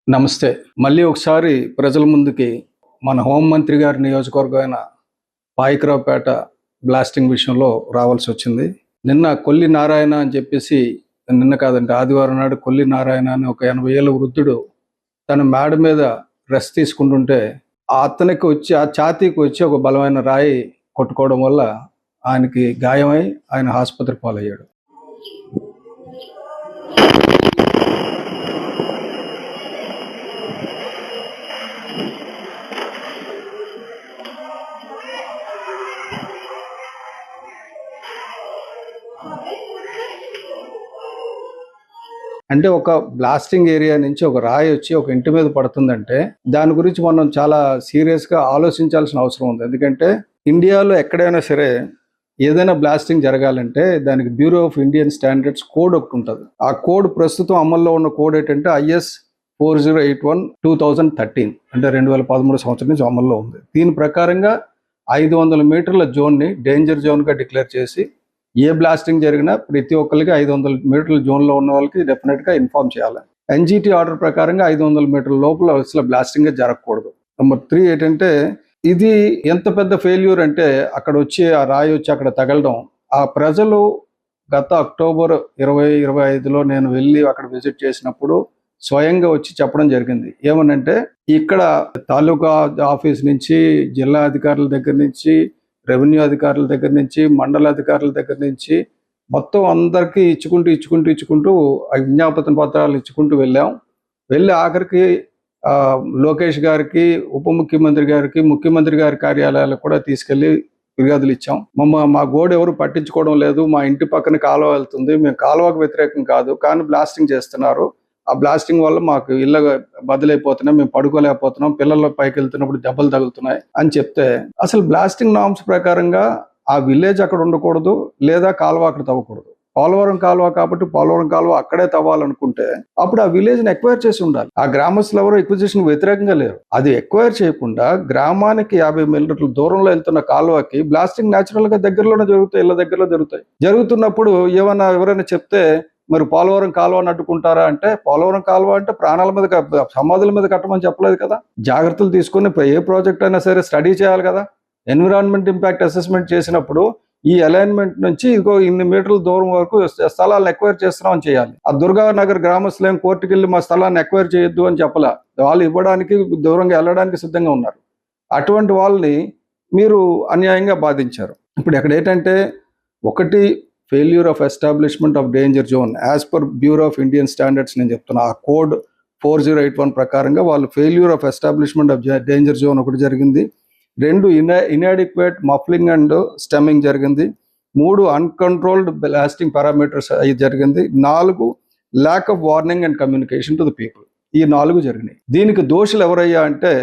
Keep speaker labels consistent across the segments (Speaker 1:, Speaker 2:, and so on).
Speaker 1: నమస్తే. మళ్ళీ ఒకసారి ప్రజల ముందుకి మన హోంమంత్రి గారి నియోజకవర్గమైన పాయికరావుపేట బ్లాస్టింగ్ విషయంలో రావాల్సొచ్చింది. నిన్న కొల్లి నారాయణ అని చెప్పేసి నిన్న కాదండి ఆదివారం నాడు కొల్లి నారాయణ అని ఒక 80 ఏళ్ల వృద్ధుడు తన మేడ మీద రెస్ట్ తీసుకుంటుంటే అతనికి వచ్చి ఆ ఛాతీకి వచ్చి ఒక బలమైన రాయి కొట్టుకోవడం వల్ల ఆయనకి గాయమై ఆయన ఆసుపత్రి పాలయ్యాడు. అంటే ఒక బ్లాస్టింగ్ ఏరియా నుంచి ఒక రాయి వచ్చి ఒక ఇంటి మీద పడుతుందంటే దాని గురించి మనం చాలా సీరియస్గా ఆలోచించాల్సిన అవసరం ఉంది. ఎందుకంటే ఇండియాలో ఎక్కడైనా సరే ఏదైనా బ్లాస్టింగ్ జరగాలంటే దానికి bureau of Indian standards code ఒకటి ఉంటుంది. ఆ కోడ్ ప్రస్తుతం అమల్లో ఉన్న కోడ్ ఏంటంటే IS 4081/2013 అంటే 2013 సంవత్సరం నుంచి అమల్లో ఉంది. దీని ప్రకారంగా 500 మీటర్ల జోన్ని డేంజర్ జోన్గా డిక్లేర్ చేసి ఏ బ్లాస్టింగ్ జరిగినా ప్రతి ఒక్కరికి 500 మీటర్ల జోన్లో ఉన్న వాళ్ళకి డెఫినెట్గా ఇన్ఫార్మ్ చేయాలి. NGT ఆర్డర్ ప్రకారంగా 500 మీటర్ల లోపల అసలు బ్లాస్టింగ్ జరగకూడదు. నెంబర్ 3 ఏంటంటే ఇది ఎంత పెద్ద ఫెయిల్యూర్ అంటే అక్కడ వచ్చి ఆ రాయి వచ్చి అక్కడ తగలడం. ఆ ప్రజలు గత అక్టోబర్ 2025లో నేను వెళ్ళి అక్కడ విజిట్ చేసినప్పుడు స్వయంగా వచ్చి చెప్పడం జరిగింది. ఏమనంటే ఇక్కడ తాలూకా ఆఫీస్ నుంచి జిల్లా అధికారుల దగ్గర నుంచి రెవెన్యూ అధికారుల దగ్గర నుంచి మండల అధికారుల దగ్గర నుంచి మొత్తం అందరికీ ఇచ్చుకుంటూ విజ్ఞాపన పత్రాలు ఇచ్చుకుంటూ వెళ్ళి ఆఖరికి లోకేష్ గారికి, ఉప ముఖ్యమంత్రి గారికి, ముఖ్యమంత్రి గారి కార్యాలయాలకు కూడా తీసుకెళ్లి ఫిర్యాదులు ఇచ్చాం. మా గోడ ఎవరు పట్టించుకోవడం లేదు, మా ఇంటి పక్కన కాలువ వెళ్తుంది, మేము కాలువకు వ్యతిరేకం కాదు, కానీ బ్లాస్టింగ్ చేస్తున్నారు, ఆ బ్లాస్టింగ్ వల్ల మాకు ఇళ్ళ బదులైపోతున్నాయి, మేము పడుకోలేకపోతున్నాం, పిల్లల పైకి వెళ్తున్నప్పుడు దెబ్బలు తగులుతున్నాయి అని చెప్తే అసలు బ్లాస్టింగ్ నార్మ్స్ ప్రకారంగా ఆ విలేజ్ అక్కడ ఉండకూడదు, లేదా కాలువ అక్కడ తవ్వకూడదు. పోలవరం కాలువ కాబట్టి పోలవరం కాలువ అక్కడే తవ్వాలనుకుంటే అప్పుడు ఆ విలేజ్ని ఎక్వైర్ చేసి ఉండాలి. ఆ గ్రామస్తులు ఎవరో ఎక్విజిషన్ వ్యతిరేకంగా లేరు. అది ఎక్వైర్ చేయకుండా గ్రామానికి 50 మీటర్ల దూరంలో వెళ్తున్న కాలువకి బ్లాస్టింగ్ న్యాచురల్ గా దగ్గరలోనే జరుగుతాయి, ఇళ్ళ దగ్గరలో జరుగుతున్నప్పుడు ఎవరైనా చెప్తే మరి పోలవరం కాలువ అడ్డుకుంటారా అంటే, పోలవరం కాలువ అంటే ప్రాణాల మీద సమాధుల మీద కట్టమని చెప్పలేదు కదా. జాగ్రత్తలు తీసుకుని ఏ ప్రాజెక్ట్ అయినా సరే స్టడీ చేయాలి కదా. ఎన్విరాన్మెంట్ ఇంపాక్ట్ అసెస్మెంట్ చేసినప్పుడు ఈ అలైన్మెంట్ నుంచి ఇన్ని మీటర్ల దూరం వరకు స్థలాలను ఎక్వైర్ చేస్తున్నామని చేయాలి. ఆ దుర్గానగర్ గ్రామస్తులు ఏం కోర్టుకు వెళ్ళి మా స్థలాన్ని ఎక్వైర్ చేయొద్దు అని చెప్పలా. వాళ్ళు ఇవ్వడానికి దూరంగా వెళ్ళడానికి సిద్ధంగా ఉన్నారు. అటువంటి వాళ్ళని మీరు అన్యాయంగా బాధించారు. ఇప్పుడు ఇక్కడ ఏంటంటే ఒకటి failure of establishment of danger zone as per bureau of Indian standards నేను చెప్తున్నా. ఆ కోడ్ 4081 ప్రకారంగా వాళ్ళు failure of establishment of danger zone ఒకటి జరిగింది. 2 ఇన్అడిక్వేట్ మఫ్లింగ్ అండ్ స్టెమ్మింగ్ జరిగింది. 3 అన్కంట్రోల్డ్ బ్లాస్టింగ్ పారామీటర్స్ అవి జరిగింది. 4 lack of warning and communication to the people. ఈ 4 జరిగినాయి. దీనికి దోషులు ఎవరయ్యా అంటే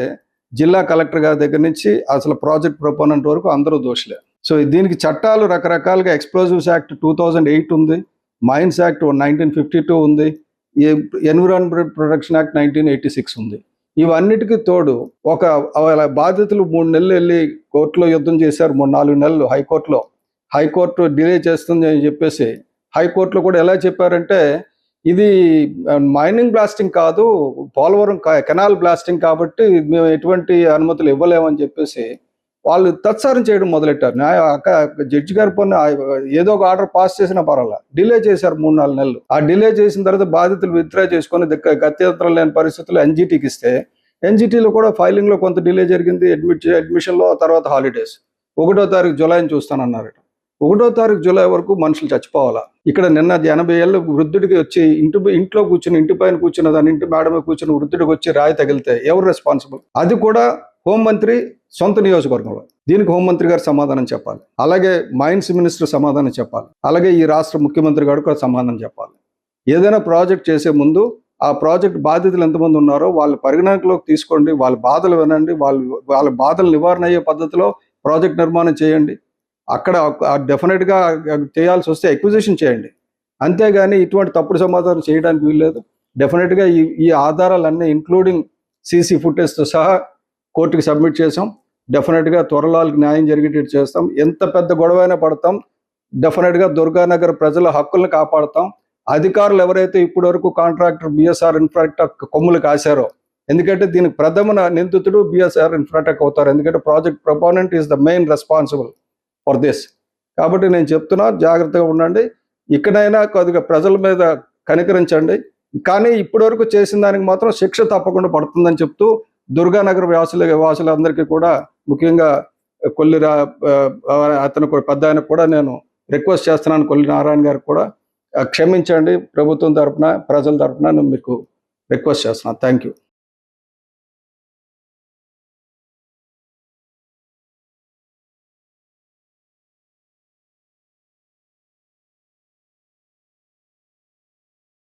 Speaker 1: జిల్లా కలెక్టర్ గారి దగ్గర నుంచి అసలు ప్రాజెక్ట్ ప్రొపోనెంట్ వరకు అందరూ దోషులే. సో దీనికి చట్టాలు రకరకాలుగా ఎక్స్ప్లోజివ్స్ యాక్ట్ 2008 ఉంది, మైన్స్ యాక్ట్ 1952 ఉంది, ఎన్విరాన్మెంట్ ప్రొటెక్షన్ యాక్ట్ 1986 ఉంది. ఇవన్నిటికీ తోడు ఒక బాధితులు 3 నెలలు వెళ్ళి కోర్టులో యుద్ధం చేశారు. 3-4 నెలలు హైకోర్టు డిలే చేస్తుంది అని చెప్పేసి హైకోర్టులో కూడా ఎలా చెప్పారంటే ఇది మైనింగ్ బ్లాస్టింగ్ కాదు, పోలవరం కెనాల్ బ్లాస్టింగ్ కాబట్టి మేము ఎటువంటి అనుమతులు ఇవ్వలేమని చెప్పేసి వాళ్ళు తత్సారం చేయడం మొదలెట్టారు. జడ్జి గారి పన్ను ఏదో ఒక ఆర్డర్ పాస్ చేసినా పర్వాలా, డిలే చేశారు 3-4 నెలలు. ఆ డిలే చేసిన తర్వాత బాధితులు విత్డ్రా చేసుకుని గత్యంతరం లేని పరిస్థితుల్లో NGTకి ఇస్తే NGTలో కూడా ఫైలింగ్లో కొంత డిలే జరిగింది. అడ్మిషన్లో తర్వాత హాలిడేస్ 1వ తారీఖు జూలైని చూస్తానన్నారట. 1వ తారీఖు జూలై వరకు మనుషులు చచ్చిపోవాలా. ఇక్కడ నిన్న 80 ఏళ్ళ వృద్ధుడికి వచ్చి ఇంట్లో కూర్చుని ఇంటి పైన కూర్చున్న దాని ఇంటి మేడమే కూర్చుని వృద్ధుడికి వచ్చి రాయి తగిలితే ఎవరు రెస్పాన్సిబుల్? అది కూడా హోంమంత్రి సొంత నియోజకవర్గంలో. దీనికి హోంమంత్రి గారు సమాధానం చెప్పాలి, అలాగే మైన్స్ మినిస్టర్ సమాధానం చెప్పాలి, అలాగే ఈ రాష్ట్ర ముఖ్యమంత్రి గారు కూడా సమాధానం చెప్పాలి. ఏదైనా ప్రాజెక్ట్ చేసే ముందు ఆ ప్రాజెక్ట్ బాధితులు ఎంతమంది ఉన్నారో వాళ్ళు పరిగణనలోకి తీసుకోండి, వాళ్ళ బాధలు వినండి, వాళ్ళ బాధలు నివారణ అయ్యే పద్ధతిలో ప్రాజెక్ట్ నిర్మాణం చేయండి. అక్కడ డెఫినెట్గా చేయాల్సి వస్తే ఎక్విజిషన్ చేయండి. అంతేగాని ఇటువంటి తప్పుడు సమాధానం చేయడానికి వీల్లేదు. డెఫినెట్గా ఈ ఆధారాలన్నీ ఇంక్లూడింగ్ CC ఫుటేజ్తో సహా కోర్టుకి సబ్మిట్ చేసాం. డెఫినెట్గా త్వరలో న్యాయం జరిగేటట్టు చేస్తాం. ఎంత పెద్ద గొడవైనా పడతాం. డెఫినెట్గా దుర్గానగర్ ప్రజల హక్కులను కాపాడతాం. అధికారులు ఎవరైతే ఇప్పటి వరకు కాంట్రాక్టర్ బిఎస్ఆర్ ఇన్ఫ్రాటెక్ కొమ్ములు కాశారో, ఎందుకంటే దీనికి ప్రథమ నిందితుడు బిఎస్ఆర్ ఇన్ఫ్రాటెక్ అవుతారు, ఎందుకంటే project proponent is the main responsible for this. కాబట్టి నేను చెప్తున్నా, జాగ్రత్తగా ఉండండి. ఇకనైనా కొద్దిగా ప్రజల మీద కనికరించండి. కానీ ఇప్పటి వరకు చేసిన దానికి మాత్రం శిక్ష తప్పకుండా పడుతుందని చెప్తూ దుర్గానగర్ వాసులందరికీ కూడా, ముఖ్యంగా అతను పెద్ద ఆయనకు కూడా నేను రిక్వెస్ట్ చేస్తున్నాను, కొల్లి నారాయణ గారికి కూడా క్షమించండి. ప్రభుత్వం తరఫున, ప్రజల తరఫున మీకు రిక్వెస్ట్ చేస్తున్నాను. Thank you.